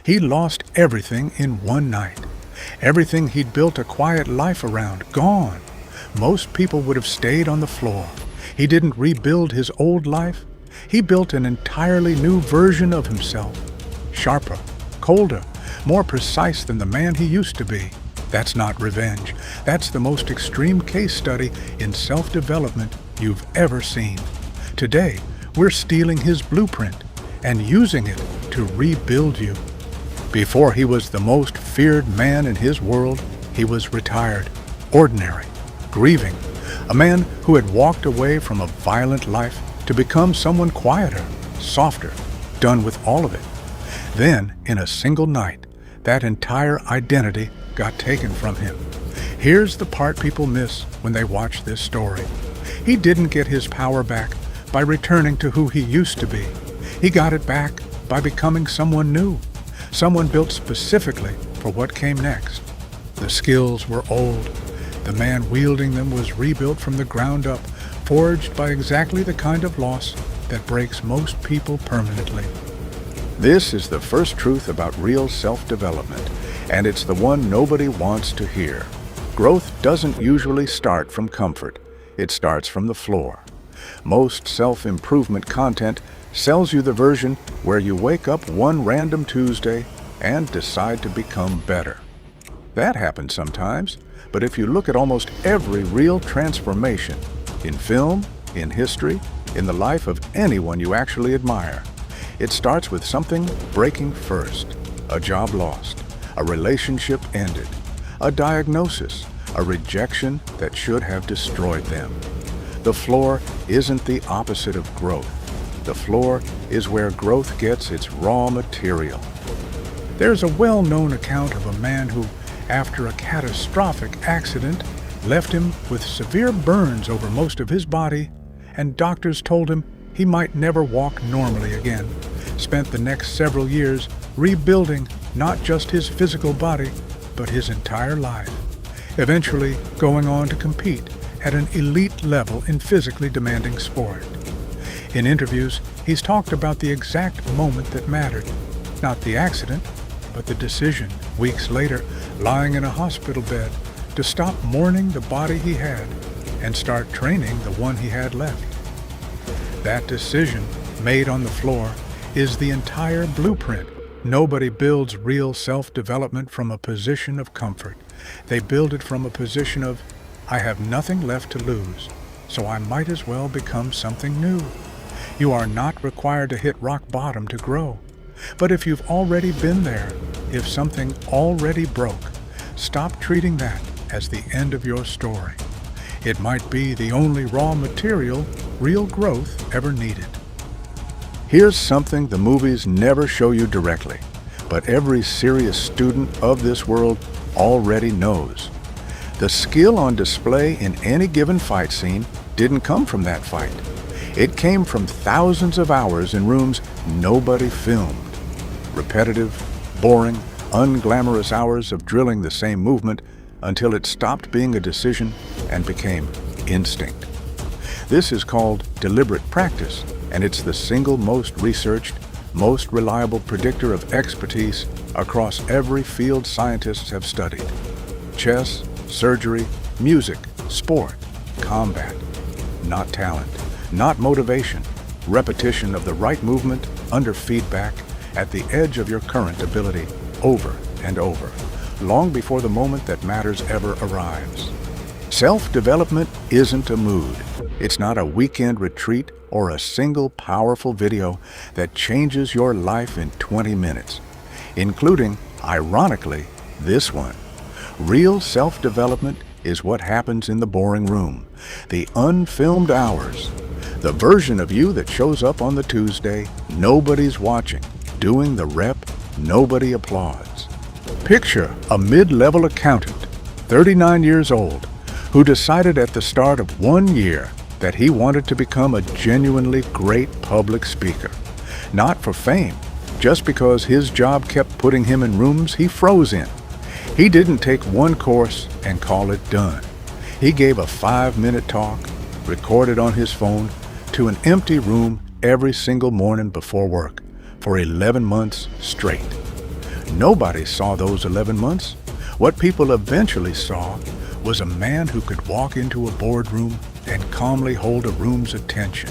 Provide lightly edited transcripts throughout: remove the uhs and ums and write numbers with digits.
He lost everything in one night. Everything he'd built a quiet life around, gone. Most people would have stayed on the floor. He didn't rebuild his old life. He built an entirely new version of himself. Sharper, colder, more precise than the man he used to be. That's not revenge. That's the most extreme case study in self-development you've ever seen. Today, we're stealing his blueprint and using it to rebuild you. Before he was the most feared man in his world, he was retired, ordinary, grieving, a man who had walked away from a violent life to become someone quieter, softer, done with all of it. Then, in a single night, that entire identity got taken from him. Here's the part people miss when they watch this story. He didn't get his power back by returning to who he used to be. He got it back by becoming someone new, someone built specifically for what came next. The skills were old. The man wielding them was rebuilt from the ground up, forged by exactly the kind of loss that breaks most people permanently. This is the first truth about real self-development, and it's the one nobody wants to hear. Growth doesn't usually start from comfort. It starts from the floor. Most self-improvement content sells you the version where you wake up one random Tuesday and decide to become better. That happens sometimes, but if you look at almost every real transformation, in film, in history, in the life of anyone you actually admire, it starts with something breaking first. A job lost, a relationship ended, a diagnosis, a rejection that should have destroyed them. The floor isn't the opposite of growth. The floor is where growth gets its raw material. There's a well-known account of a man who, after a catastrophic accident, left him with severe burns over most of his body, and doctors told him he might never walk normally again. Spent the next several years rebuilding not just his physical body, but his entire life. Eventually going on to compete at an elite level in physically demanding sport. In interviews, he's talked about the exact moment that mattered. Not the accident, but the decision, weeks later, lying in a hospital bed, to stop mourning the body he had and start training the one he had left. That decision, made on the floor, is the entire blueprint. Nobody builds real self-development from a position of comfort. They build it from a position of, I have nothing left to lose, so I might as well become something new. You are not required to hit rock bottom to grow. But if you've already been there, if something already broke, stop treating that as the end of your story. It might be the only raw material real growth ever needed. Here's something the movies never show you directly, but every serious student of this world already knows. The skill on display in any given fight scene didn't come from that fight. It came from thousands of hours in rooms nobody filmed. Repetitive, boring, unglamorous hours of drilling the same movement until it stopped being a decision and became instinct. This is called deliberate practice, and it's the single most researched, most reliable predictor of expertise across every field scientists have studied. Chess, surgery, music, sport, combat. Not talent, not motivation. Repetition of the right movement under feedback at the edge of your current ability over and over, long before the moment that matters ever arrives. Self-development isn't a mood. It's not a weekend retreat or a single powerful video that changes your life in 20 minutes, including, ironically, this one. Real self-development is what happens in the boring room, the unfilmed hours, the version of you that shows up on the Tuesday nobody's watching, doing the rep nobody applauds. Picture a mid-level accountant, 39 years old, who decided at the start of 1 year that he wanted to become a genuinely great public speaker. Not for fame, just because his job kept putting him in rooms he froze in. He didn't take one course and call it done. He gave a 5-minute talk, recorded on his phone, to an empty room every single morning before work for 11 months straight. Nobody saw those 11 months. What people eventually saw was a man who could walk into a boardroom and calmly hold a room's attention.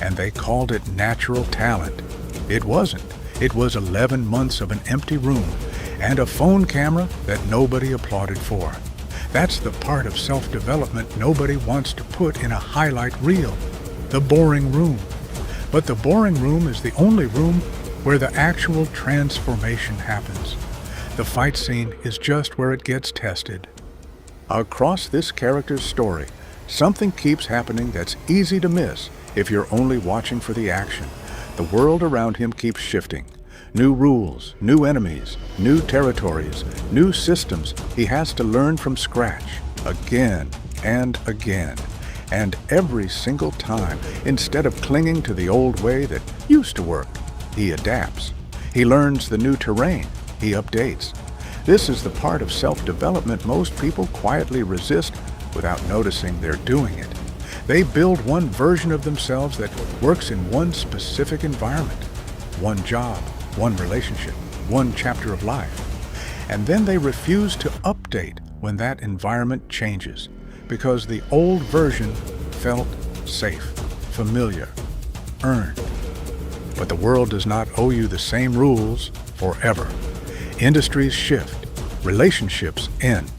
And they called it natural talent. It wasn't. It was 11 months of an empty room and a phone camera that nobody applauded for. That's the part of self-development nobody wants to put in a highlight reel, the boring room. But the boring room is the only room where the actual transformation happens. The fight scene is just where it gets tested. Across this character's story, something keeps happening that's easy to miss if you're only watching for the action. The world around him keeps shifting. New rules, new enemies, new territories, new systems he has to learn from scratch, again and again. And every single time, instead of clinging to the old way that used to work, he adapts. He learns the new terrain. He updates. This is the part of self-development most people quietly resist without noticing they're doing it. They build one version of themselves that works in one specific environment, one job, one relationship, one chapter of life. And then they refuse to update when that environment changes, because the old version felt safe, familiar, earned. But the world does not owe you the same rules forever. Industries shift, relationships end,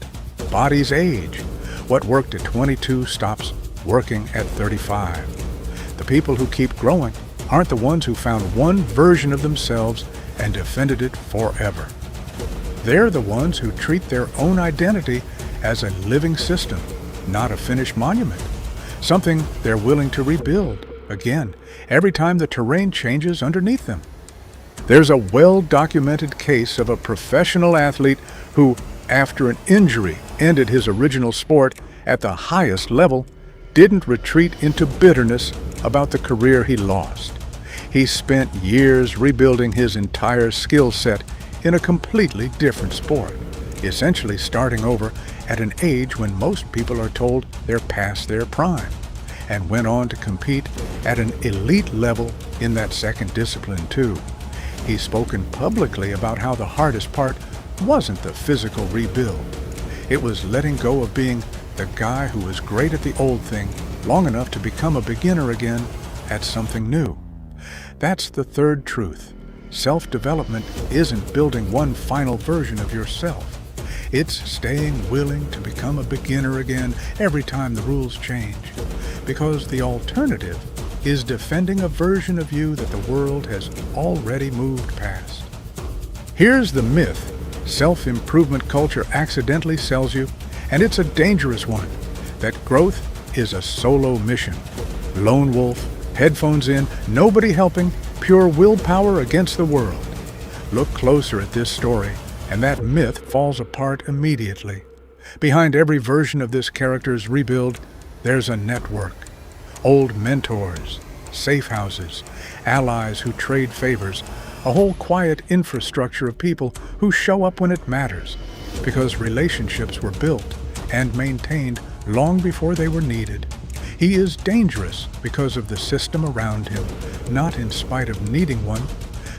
bodies age. What worked at 22 stops working at 35. The people who keep growing aren't the ones who found one version of themselves and defended it forever. They're the ones who treat their own identity as a living system, not a finished monument, something they're willing to rebuild again every time the terrain changes underneath them. There's a well-documented case of a professional athlete who, after an injury ended his original sport at the highest level, didn't retreat into bitterness about the career he lost. He spent years rebuilding his entire skill set in a completely different sport, essentially starting over at an age when most people are told they're past their prime, and went on to compete at an elite level in that second discipline too. He's spoken publicly about how the hardest part wasn't the physical rebuild. It was letting go of being the guy who was great at the old thing long enough to become a beginner again at something new. That's the third truth. Self-development isn't building one final version of yourself. It's staying willing to become a beginner again every time the rules change. Because the alternative is defending a version of you that the world has already moved past. Here's the myth self-improvement culture accidentally sells you, and it's a dangerous one, that growth is a solo mission. Lone wolf, headphones in, nobody helping, pure willpower against the world. Look closer at this story, and that myth falls apart immediately. Behind every version of this character's rebuild, there's a network. Old mentors, safe houses, allies who trade favors, a whole quiet infrastructure of people who show up when it matters, because relationships were built and maintained long before they were needed. He is dangerous because of the system around him, not in spite of needing one.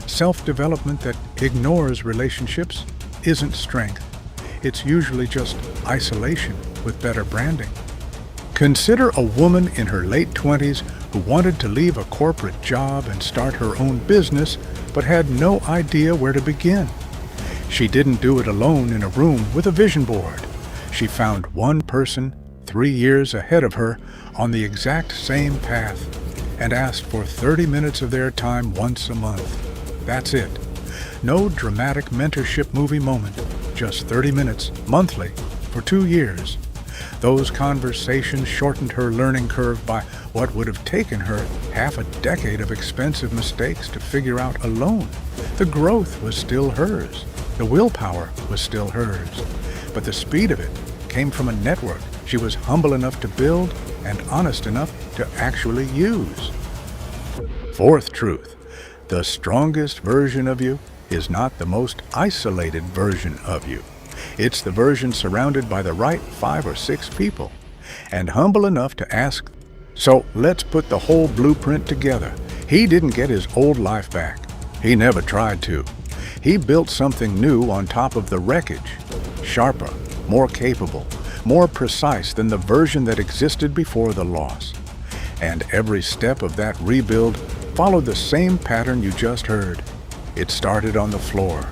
Self-development that ignores relationships isn't strength. It's usually just isolation with better branding. Consider a woman in her late 20s who wanted to leave a corporate job and start her own business, but had no idea where to begin. She didn't do it alone in a room with a vision board. She found one person 3 years ahead of her on the exact same path and asked for 30 minutes of their time once a month. That's it. No dramatic mentorship movie moment, just 30 minutes monthly for 2 years. Those conversations shortened her learning curve by what would have taken her half a decade of expensive mistakes to figure out alone. The growth was still hers. The willpower was still hers. But the speed of it came from a network she was humble enough to build and honest enough to actually use. Fourth truth, the strongest version of you is not the most isolated version of you. It's the version surrounded by the right 5 or 6 people, and humble enough to ask, so let's put the whole blueprint together. He didn't get his old life back. He never tried to. He built something new on top of the wreckage, sharper, more capable, more precise than the version that existed before the loss. And every step of that rebuild followed the same pattern you just heard. It started on the floor.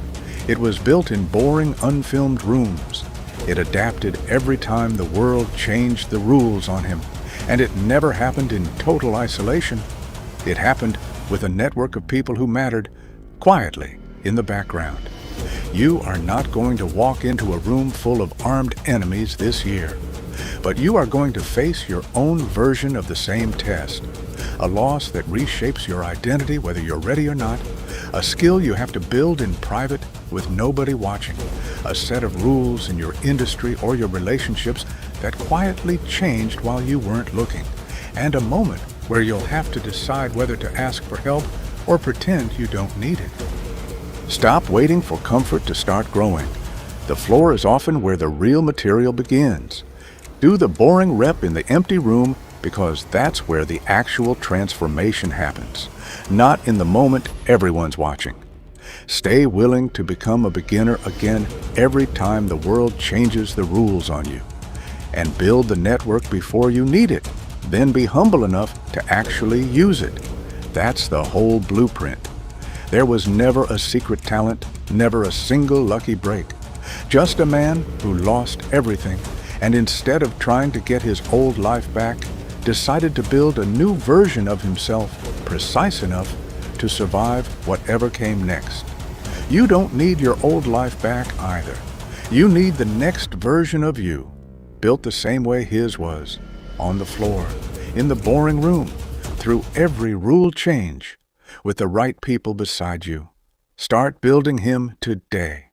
It was built in boring, unfilmed rooms. It adapted every time the world changed the rules on him. And it never happened in total isolation. It happened with a network of people who mattered, quietly, in the background. You are not going to walk into a room full of armed enemies this year, but you are going to face your own version of the same test. A loss that reshapes your identity whether you're ready or not, a skill you have to build in private with nobody watching, a set of rules in your industry or your relationships that quietly changed while you weren't looking, and a moment where you'll have to decide whether to ask for help or pretend you don't need it. Stop waiting for comfort to start growing. The floor is often where the real material begins. Do the boring rep in the empty room because that's where the actual transformation happens, not in the moment everyone's watching. Stay willing to become a beginner again every time the world changes the rules on you. And build the network before you need it. Then be humble enough to actually use it. That's the whole blueprint. There was never a secret talent, never a single lucky break. Just a man who lost everything and instead of trying to get his old life back, decided to build a new version of himself precise enough to survive whatever came next. You don't need your old life back either. You need the next version of you, built the same way his was, on the floor, in the boring room, through every rule change, with the right people beside you. Start building him today.